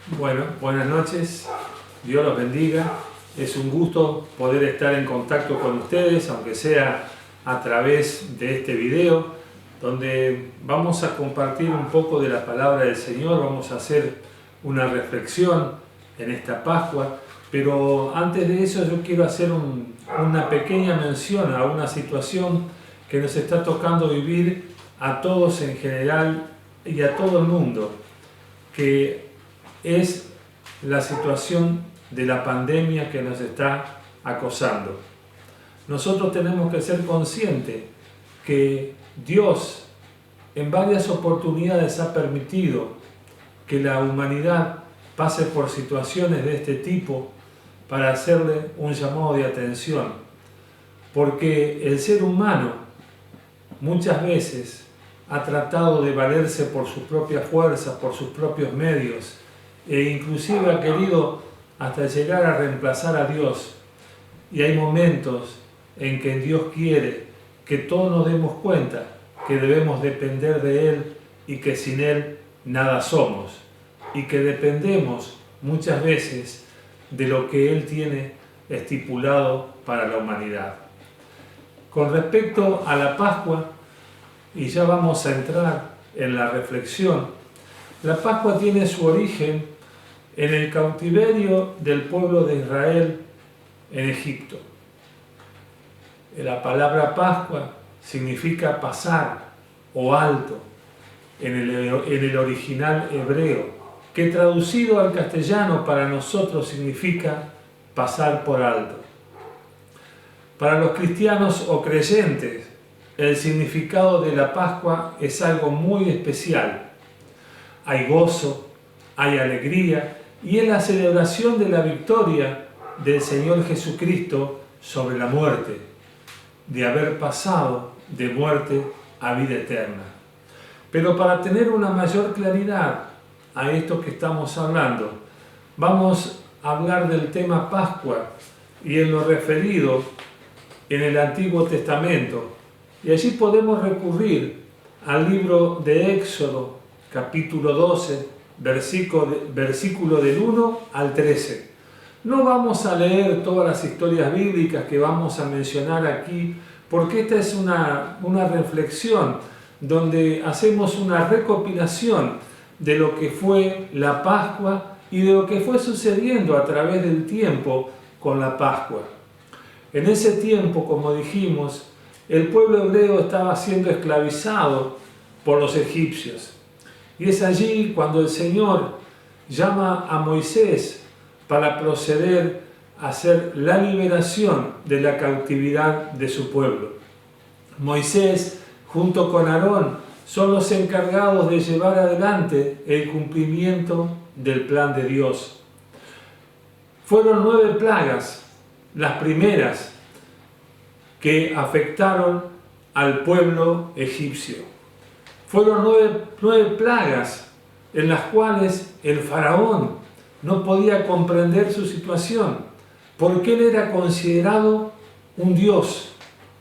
Bueno, buenas noches, Dios los bendiga. Es un gusto poder estar en contacto con ustedes, aunque sea a través de este video, donde vamos a compartir un poco de la palabra del Señor, vamos a hacer una reflexión en esta Pascua, pero antes de eso yo quiero hacer una pequeña mención a una situación que nos está tocando vivir a todos en general y a todo el mundo, que es la situación de la pandemia que nos está acosando. Nosotros tenemos que ser conscientes que Dios en varias oportunidades ha permitido que la humanidad pase por situaciones de este tipo para hacerle un llamado de atención, porque el ser humano muchas veces ha tratado de valerse por sus propias fuerzas, por sus propios medios, e inclusive ha querido hasta llegar a reemplazar a Dios. Y hay momentos en que Dios quiere que todos nos demos cuenta que debemos depender de Él y que sin Él nada somos, y que dependemos muchas veces de lo que Él tiene estipulado para la humanidad. Con respecto a la Pascua, y ya vamos a entrar en la reflexión, la Pascua tiene su origen en el cautiverio del pueblo de Israel en Egipto. La palabra Pascua significa pasar o alto en el original hebreo, que traducido al castellano para nosotros significa pasar por alto. Para los cristianos o creyentes, el significado de la Pascua es algo muy especial. Hay gozo, hay alegría, y es la celebración de la victoria del Señor Jesucristo sobre la muerte, de haber pasado de muerte a vida eterna. Pero para tener una mayor claridad a esto que estamos hablando, vamos a hablar del tema Pascua y en lo referido en el Antiguo Testamento. Y allí podemos recurrir al libro de Éxodo, capítulo 12, versículo del 1 al 13. No vamos a leer todas las historias bíblicas que vamos a mencionar aquí, porque esta es una reflexión donde hacemos una recopilación de lo que fue la Pascua y de lo que fue sucediendo a través del tiempo con la Pascua. En ese tiempo, como dijimos, el pueblo hebreo estaba siendo esclavizado por los egipcios. Y es allí cuando el Señor llama a Moisés para proceder a hacer la liberación de la cautividad de su pueblo. Moisés, junto con Aarón, son los encargados de llevar adelante el cumplimiento del plan de Dios. Fueron 9 plagas, las primeras, que afectaron al pueblo egipcio. Fueron 9 plagas en las cuales el faraón no podía comprender su situación, porque él era considerado un dios,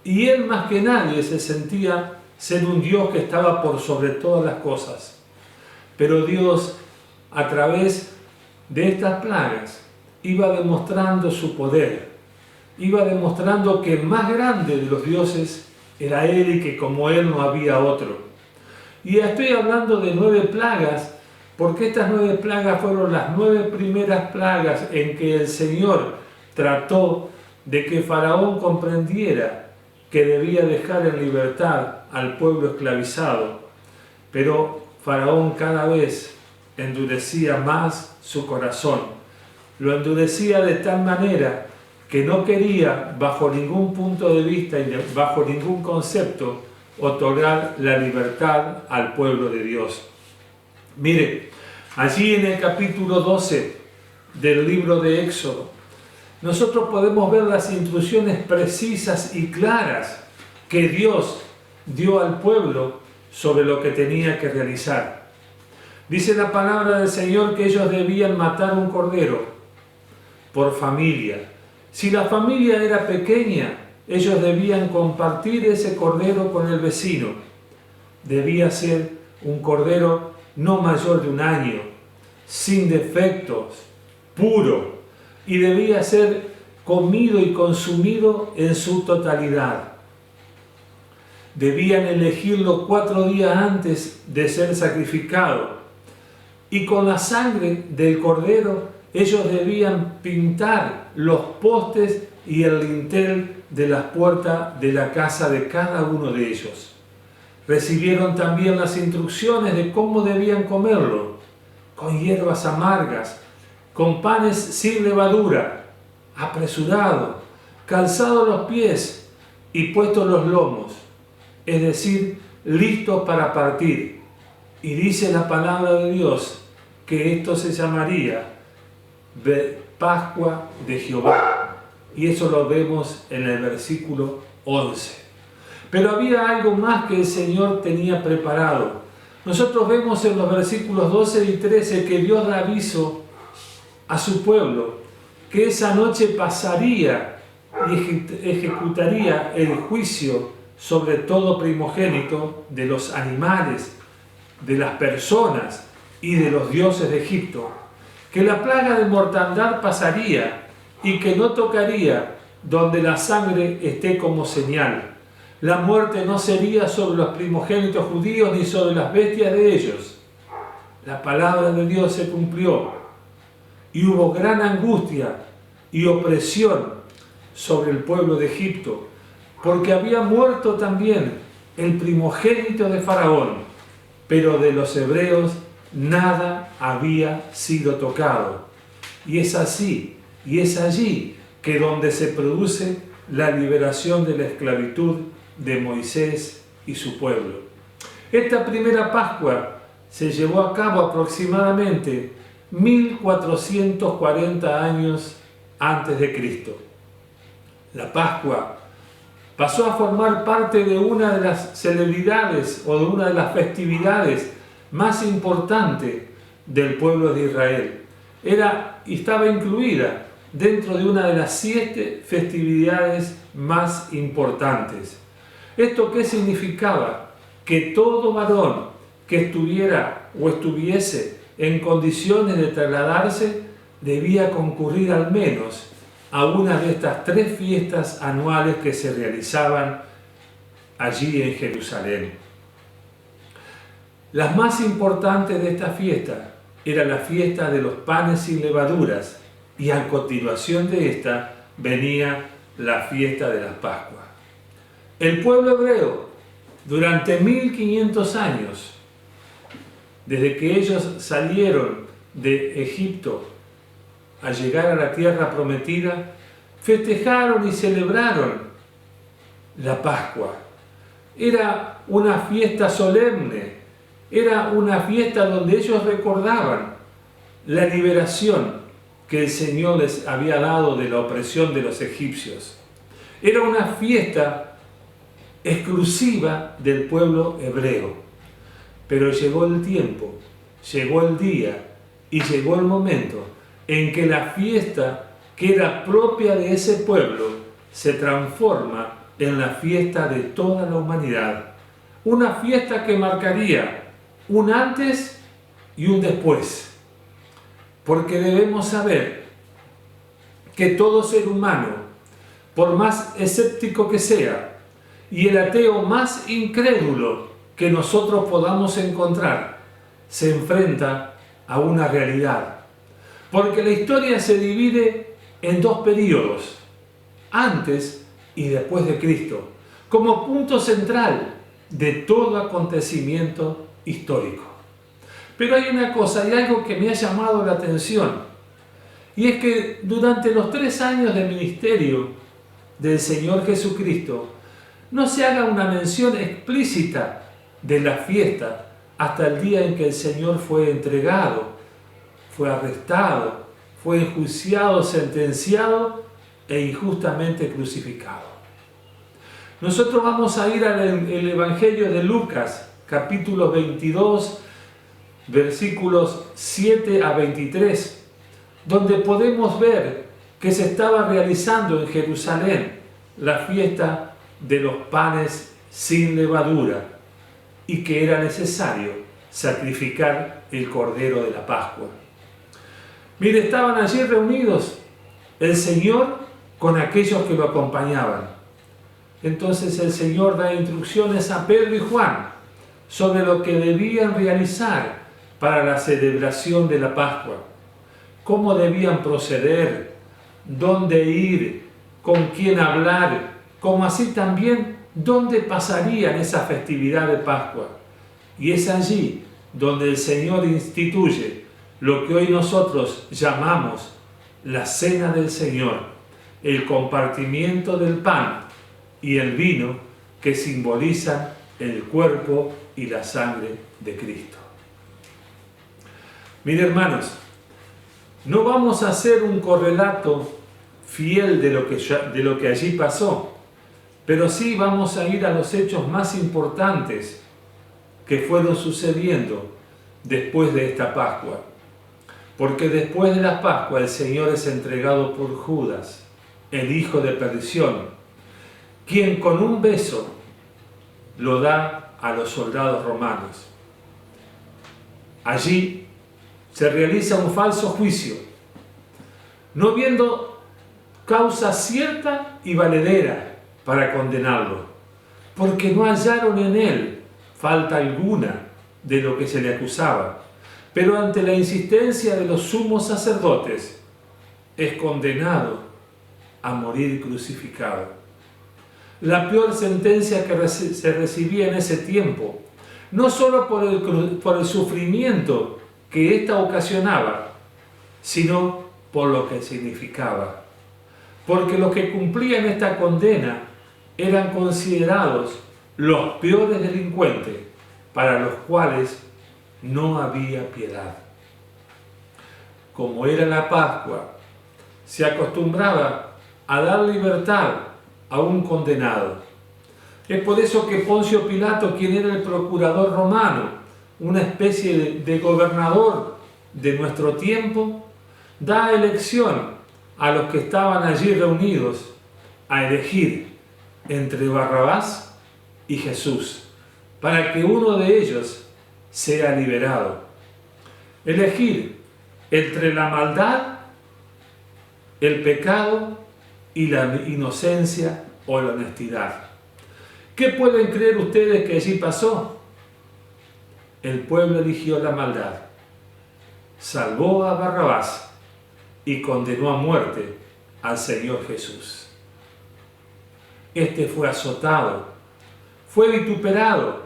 y él más que nadie se sentía ser un dios que estaba por sobre todas las cosas. Pero Dios, a través de estas plagas, iba demostrando su poder, iba demostrando que el más grande de los dioses era Él y que como Él no había otro. Y estoy hablando de 9 plagas, porque estas 9 plagas fueron las 9 primeras plagas en que el Señor trató de que Faraón comprendiera que debía dejar en libertad al pueblo esclavizado. Pero Faraón cada vez endurecía más su corazón. Lo endurecía de tal manera que no quería, bajo ningún punto de vista y bajo ningún concepto, otorgar la libertad al pueblo de Dios. Mire, allí en el capítulo 12 del libro de Éxodo, nosotros podemos ver las instrucciones precisas y claras que Dios dio al pueblo sobre lo que tenía que realizar. Dice la palabra del Señor que ellos debían matar un cordero por familia. Si la familia era pequeña, ellos debían compartir ese cordero con el vecino. Debía ser un cordero no mayor de 1 año. sin defectos, puro, y debía ser comido y consumido en su totalidad. Debían elegirlo 4 días antes de ser sacrificado, y con la sangre del cordero ellos debían pintar los postes y el lintel de las puertas de la casa de cada uno de ellos. Recibieron también las instrucciones de cómo debían comerlo: con hierbas amargas, con panes sin levadura, apresurado, calzados los pies y puestos los lomos, es decir, listos para partir. Y dice la palabra de Dios que esto se llamaría Pascua de Jehová. Y eso lo vemos en el versículo 11. Pero había algo más que el Señor tenía preparado. Nosotros vemos en los versículos 12 y 13 que Dios da aviso a su pueblo que esa noche pasaría y ejecutaría el juicio sobre todo primogénito de los animales, de las personas y de los dioses de Egipto, que la plaga de mortandad pasaría y que no tocaría donde la sangre esté como señal. La muerte no sería sobre los primogénitos judíos ni sobre las bestias de ellos. La palabra de Dios se cumplió y hubo gran angustia y opresión sobre el pueblo de Egipto, porque había muerto también el primogénito de Faraón, pero de los hebreos nada había sido tocado. Y es así, y es allí que donde se produce la liberación de la esclavitud de Moisés y su pueblo. Esta primera Pascua se llevó a cabo aproximadamente 1440 años antes de Cristo. La Pascua pasó a formar parte de una de las celebridades o de una de las festividades más importantes del pueblo de Israel. Estaba incluida dentro de una de las 7 festividades más importantes. ¿Esto qué significaba? Que todo varón que estuviera o estuviese en condiciones de trasladarse debía concurrir al menos a una de estas 3 fiestas anuales que se realizaban allí en Jerusalén. Las más importantes de esta fiesta era la fiesta de los panes sin levaduras, y a continuación de esta venía la fiesta de las Pascuas. El pueblo hebreo, durante 1500 años, desde que ellos salieron de Egipto a llegar a la tierra prometida, festejaron y celebraron la Pascua. Era una fiesta solemne, era una fiesta donde ellos recordaban la liberación que el Señor les había dado de la opresión de los egipcios. Era una fiesta exclusiva del pueblo hebreo. Pero llegó el tiempo, llegó el día y llegó el momento en que la fiesta que era propia de ese pueblo se transforma en la fiesta de toda la humanidad. Una fiesta que marcaría un antes y un después. Porque debemos saber que todo ser humano, por más escéptico que sea, y el ateo más incrédulo que nosotros podamos encontrar, se enfrenta a una realidad. Porque la historia se divide en 2 períodos, antes y después de Cristo, como punto central de todo acontecimiento histórico. Pero hay una cosa, hay algo que me ha llamado la atención, y es que durante los 3 años de ministerio del Señor Jesucristo, no se haga una mención explícita de la fiesta hasta el día en que el Señor fue entregado, fue arrestado, fue enjuiciado, sentenciado e injustamente crucificado. Nosotros vamos a ir al Evangelio de Lucas, capítulo 22, versículos 7 a 23, donde podemos ver que se estaba realizando en Jerusalén la fiesta de los panes sin levadura y que era necesario sacrificar el cordero de la Pascua. Mire, estaban allí reunidos el Señor con aquellos que lo acompañaban. Entonces el Señor da instrucciones a Pedro y Juan sobre lo que debían realizar para la celebración de la Pascua, cómo debían proceder, dónde ir, con quién hablar, como así también dónde pasarían esa festividad de Pascua. Y es allí donde el Señor instituye lo que hoy nosotros llamamos la Cena del Señor, el compartimiento del pan y el vino que simbolizan el cuerpo y la sangre de Cristo. Mire, hermanos, no vamos a hacer un correlato fiel de lo que allí pasó, pero sí vamos a ir a los hechos más importantes que fueron sucediendo después de esta Pascua. Porque después de la Pascua el Señor es entregado por Judas, el hijo de perdición, quien con un beso lo da a los soldados romanos. Allí se realiza un falso juicio, no viendo causa cierta y valedera para condenarlo, porque no hallaron en él falta alguna de lo que se le acusaba. Pero ante la insistencia de los sumos sacerdotes, es condenado a morir crucificado. La peor sentencia que se recibía en ese tiempo, no solo por el sufrimiento que ésta ocasionaba, sino por lo que significaba. Porque los que cumplían esta condena eran considerados los peores delincuentes, para los cuales no había piedad. Como era la Pascua, se acostumbraba a dar libertad a un condenado. Es por eso que Poncio Pilato, quien era el procurador romano, una especie de gobernador de nuestro tiempo, da elección a los que estaban allí reunidos a elegir entre Barrabás y Jesús, para que uno de ellos sea liberado. Elegir entre la maldad, el pecado y la inocencia o la honestidad. ¿Qué pueden creer ustedes que allí pasó? El pueblo eligió la maldad, salvó a Barrabás y condenó a muerte al Señor Jesús. Este fue azotado, fue vituperado,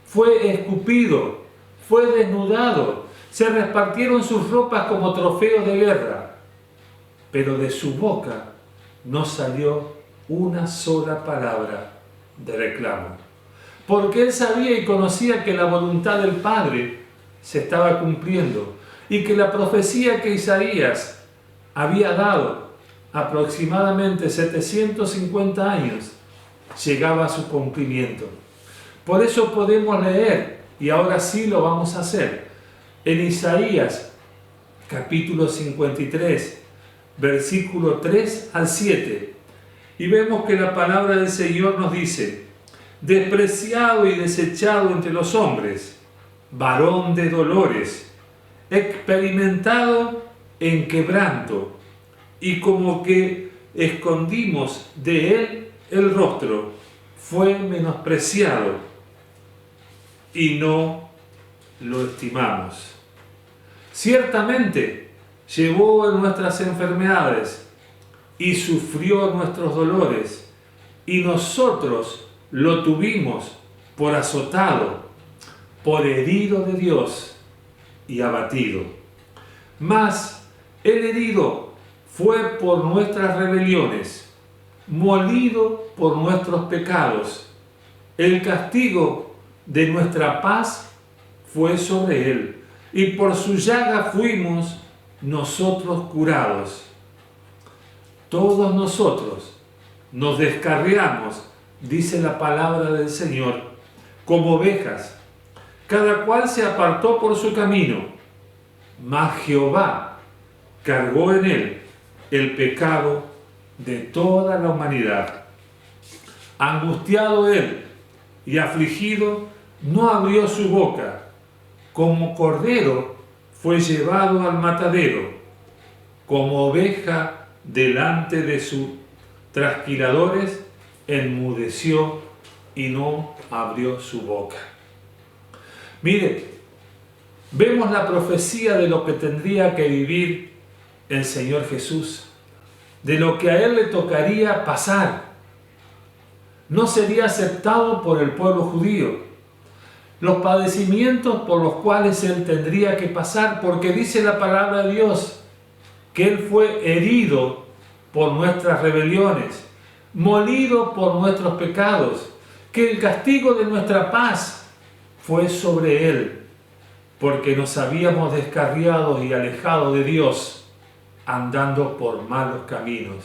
fue escupido, fue desnudado, se repartieron sus ropas como trofeos de guerra, pero de su boca no salió una sola palabra de reclamo, porque él sabía y conocía que la voluntad del Padre se estaba cumpliendo y que la profecía que Isaías había dado aproximadamente 750 años llegaba a su cumplimiento. Por eso podemos leer, y ahora sí lo vamos a hacer, en Isaías capítulo 53, versículo 3 al 7, y vemos que la palabra del Señor nos dice: despreciado y desechado entre los hombres, varón de dolores, experimentado en quebranto, y como que escondimos de él el rostro, fue menospreciado y no lo estimamos. Ciertamente llevó en nuestras enfermedades y sufrió nuestros dolores, y nosotros lo tuvimos por azotado, por herido de Dios y abatido. Mas el herido fue por nuestras rebeliones, molido por nuestros pecados. El castigo de nuestra paz fue sobre él, y por su llaga fuimos nosotros curados. Todos nosotros nos descarriamos, dice la palabra del Señor, como ovejas. Cada cual se apartó por su camino, mas Jehová cargó en él el pecado de toda la humanidad. Angustiado él y afligido, no abrió su boca. Como cordero fue llevado al matadero, como oveja delante de sus trasquiladores, enmudeció y no abrió su boca. Mire, vemos la profecía de lo que tendría que vivir el Señor Jesús, de lo que a Él le tocaría pasar. No sería aceptado por el pueblo judío. Los padecimientos por los cuales Él tendría que pasar, porque dice la palabra de Dios que Él fue herido por nuestras rebeliones, molido por nuestros pecados, que el castigo de nuestra paz fue sobre Él, porque nos habíamos descarriado y alejado de Dios, andando por malos caminos.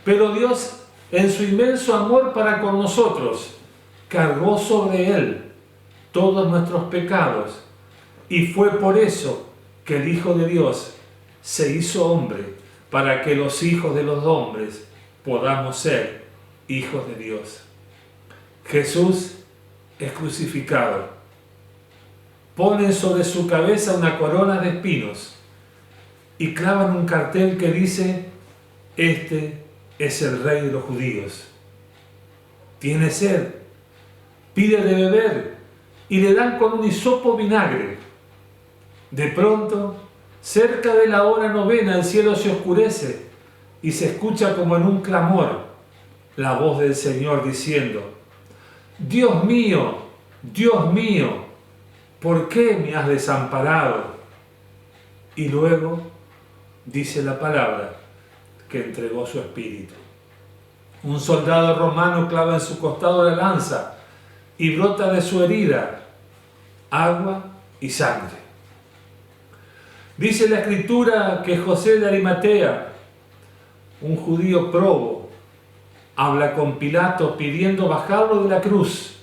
Pero Dios, en su inmenso amor para con nosotros, cargó sobre Él todos nuestros pecados, y fue por eso que el Hijo de Dios se hizo hombre, para que los hijos de los hombres podamos ser hijos de Dios. Jesús es crucificado. Ponen sobre su cabeza una corona de espinos y clavan un cartel que dice: este es el Rey de los judíos. Tiene sed, pide de beber, y le dan con un hisopo vinagre. De pronto, cerca de la hora novena, el cielo se oscurece y se escucha como en un clamor la voz del Señor diciendo: Dios mío, ¿por qué me has desamparado? Y luego dice la palabra que entregó su espíritu. Un soldado romano clava en su costado la lanza y brota de su herida agua y sangre. Dice la Escritura que José de Arimatea, un judío probo, habla con Pilato pidiendo bajarlo de la cruz,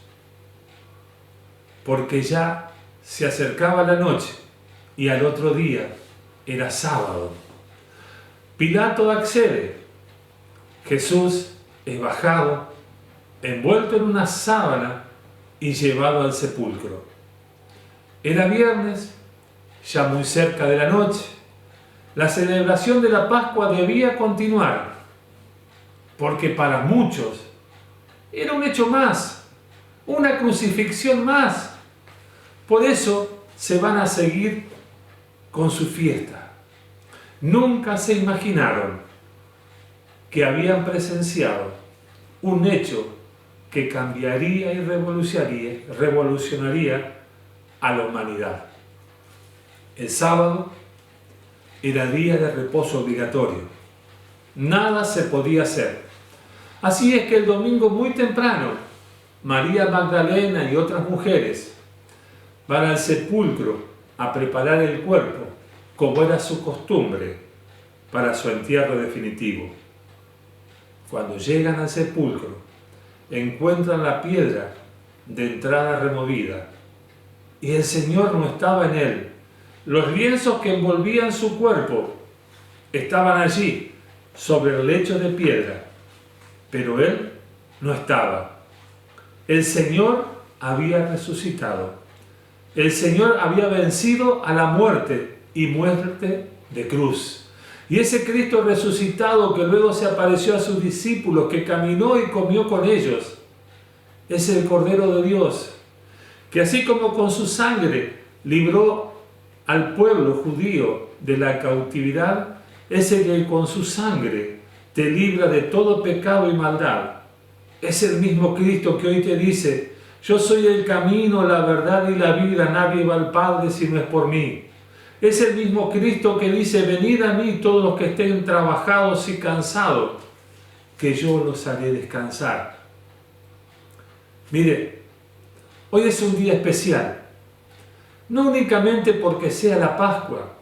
porque ya se acercaba la noche y al otro día era sábado. Pilato accede. Jesús es bajado, envuelto en una sábana y llevado al sepulcro. Era viernes, ya muy cerca de la noche. La celebración de la Pascua debía continuar, porque para muchos era un hecho más, una crucifixión más. Por eso se van a seguir con su fiesta. Nunca se imaginaron que habían presenciado un hecho que cambiaría y revolucionaría a la humanidad. El sábado era día de reposo obligatorio. Nada se podía hacer. Así es que el domingo muy temprano, María Magdalena y otras mujeres van al sepulcro a preparar el cuerpo, como era su costumbre, para su entierro definitivo. Cuando llegan al sepulcro, encuentran la piedra de entrada removida y el Señor no estaba en él. Los lienzos que envolvían su cuerpo estaban allí, sobre el lecho de piedra, pero Él no estaba. El Señor había resucitado. El Señor había vencido a la muerte y muerte de cruz. Y ese Cristo resucitado que luego se apareció a sus discípulos, que caminó y comió con ellos, es el Cordero de Dios, que así como con su sangre libró al pueblo judío de la cautividad, es el que con su sangre te libra de todo pecado y maldad. Es el mismo Cristo que hoy te dice: yo soy el camino, la verdad y la vida, nadie va al Padre si no es por mí. Es el mismo Cristo que dice: venid a mí todos los que estén trabajados y cansados, que yo los haré descansar. Mire, hoy es un día especial, no únicamente porque sea la Pascua,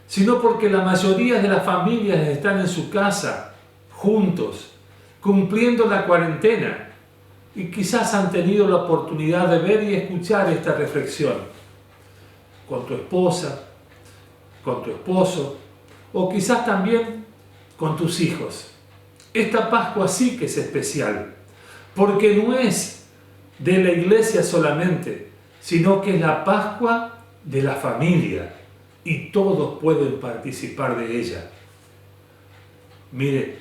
sino porque la mayoría de las familias están en su casa, juntos, cumpliendo la cuarentena, y quizás han tenido la oportunidad de ver y escuchar esta reflexión con tu esposa, con tu esposo, o quizás también con tus hijos. Esta Pascua sí que es especial, porque no es de la iglesia solamente, sino que es la Pascua de la familia, y todos pueden participar de ella. Mire,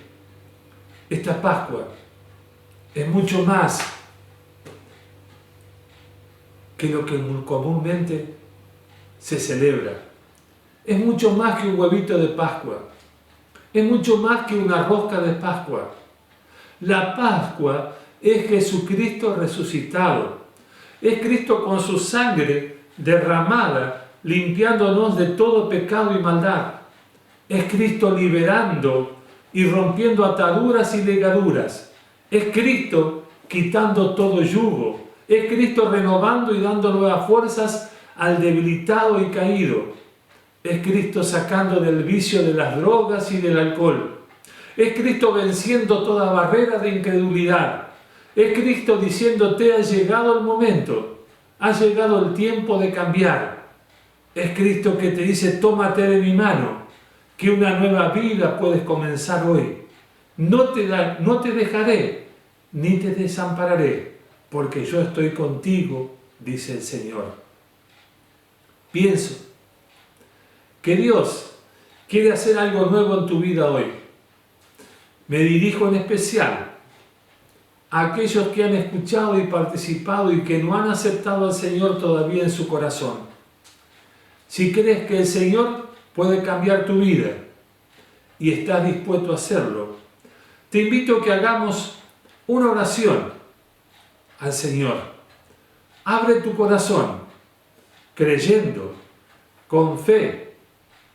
esta Pascua es mucho más que lo que comúnmente se celebra. Es mucho más que un huevito de Pascua. Es mucho más que una rosca de Pascua. La Pascua es Jesucristo resucitado. Es Cristo con su sangre derramada, limpiándonos de todo pecado y maldad. Es Cristo liberando y rompiendo ataduras y ligaduras. Es Cristo quitando todo yugo. Es Cristo renovando y dando nuevas fuerzas al debilitado y caído. Es Cristo sacando del vicio de las drogas y del alcohol. Es Cristo venciendo toda barrera de incredulidad. Es Cristo diciéndote: ha llegado el momento, ha llegado el tiempo de cambiar. Es Cristo que te dice: tómate de mi mano, que una nueva vida puedes comenzar hoy. No te dejaré, ni te desampararé, porque yo estoy contigo, dice el Señor. Pienso que Dios quiere hacer algo nuevo en tu vida hoy. Me dirijo en especial a aquellos que han escuchado y participado y que no han aceptado al Señor todavía en su corazón. Si crees que el Señor puede cambiar tu vida y estás dispuesto a hacerlo, te invito a que hagamos una oración al Señor. Abre tu corazón, creyendo, con fe,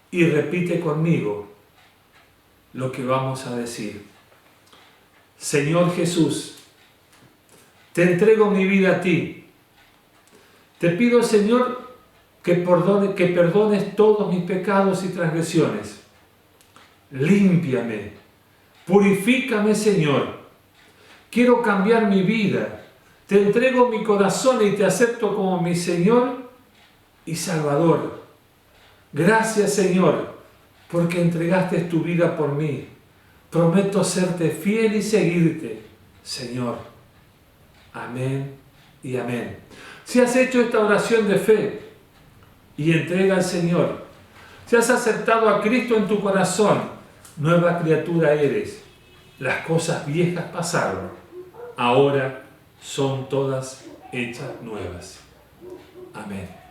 y repite conmigo lo que vamos a decir. Señor Jesús, te entrego mi vida a ti. Te pido, Señor, que perdones todos mis pecados y transgresiones. Límpiame, purifícame, Señor. Quiero cambiar mi vida. Te entrego mi corazón y te acepto como mi Señor y Salvador. Gracias, Señor, porque entregaste tu vida por mí. Prometo serte fiel y seguirte, Señor. Amén y amén. Si has hecho esta oración de fe y entrega al Señor, si has aceptado a Cristo en tu corazón, nueva criatura eres. Las cosas viejas pasaron, ahora son todas hechas nuevas. Amén.